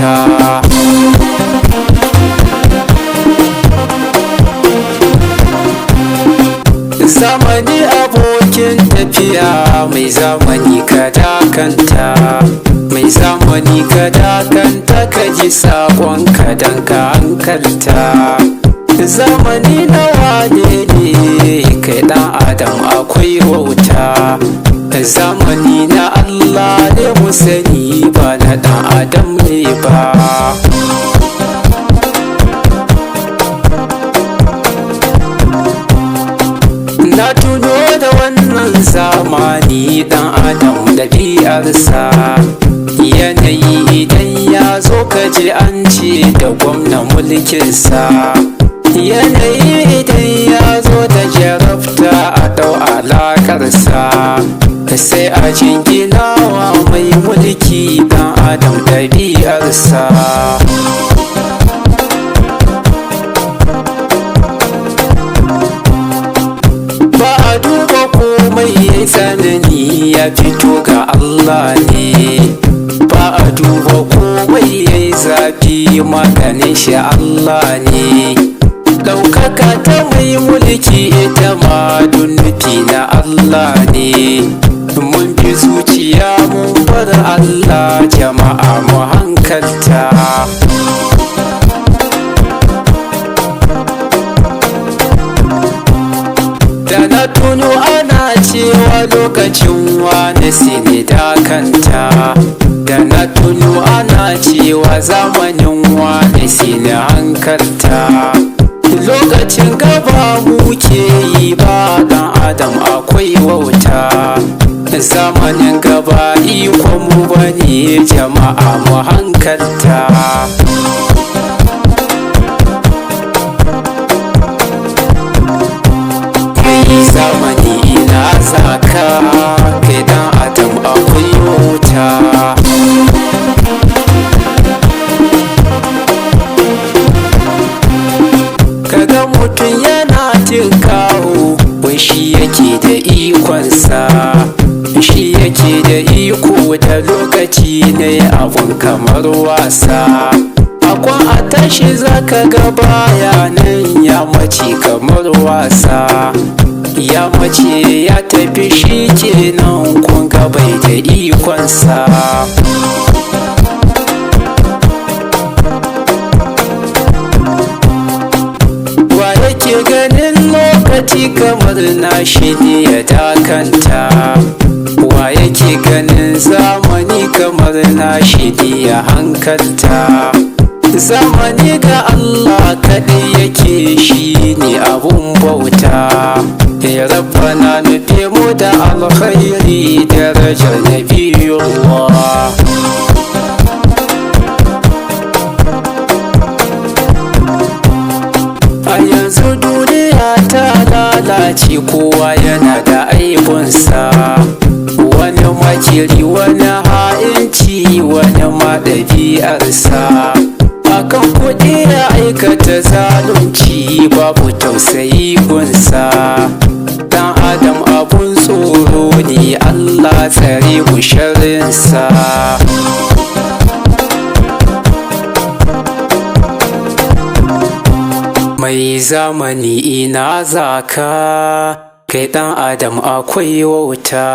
wauta. Zamani abokin tafiya, mai zamani ka dakanta, mai zamani ka dakanta, ka ji sakon ka dan ka hankalta. Zamani na wane ne kai dan adam akwai wauta, zamani na Allah ne mu sani ba na dan adam ne ba. Na tuno da wannan zamani dan adam ɗabi'arsa, yanayi idan ya zo ka ji an ce da gwamna mulkinsa, yanayi idan ya zo da jarabta a ɗau alakarsa, sai a jinginawa mai mulki dan adam ɗabi'arsa. Mai tsanani ya fito ga Allah ne, ba a duba komai yayi zafi maganin shi Allah ne. Ɗaukaka ta mai mulki ita ma nufi na Allah ne, mun bi zuciya mun bar Allah, jama'a mu hankalta. Da na tuno ana cewa lokacin wane sine dakanta, da na tuno ana cewa zamanin wane sine hankalta. Lokacin gaba muke yi ba dan adam akwai wauta, zamanin gaba ikon mu bane, jama'a mu hankalta. Zamani ina zaka kai dan adam akwai wauta. Kaga mutum yana tinkaho, wai shi yake da ikonsa, shi yake da iko da lokaci ne abun kamar wasa. Akwan a tashi zaka ga bayanan ya mace kamar wasa, ya mace ya tafi shi kenan kun ga bai da ikonsa. Wa yake ganin lokaci kamar nashi ne ya dakanta, wa yake ganin zamani kamar nashi ne ya hankalta. Zamani ga Allah kaɗai yake, shi ne abun bauta. Ya rabbana nufe mu da alkhairi, darajar nabiyullah. A yanzu duniya ta lalace, kowa yana da aibunsa, wani makiri, wani ha'inci, wani ma ɗabi'arsa. Akan kuɗi ya aikata zalunci, babu tausayi gunsa. Dan adam abun tsoro ne, Allah tsare mu sharrinsa. Mai zamani ina zaka kai dan adam akwai wauta.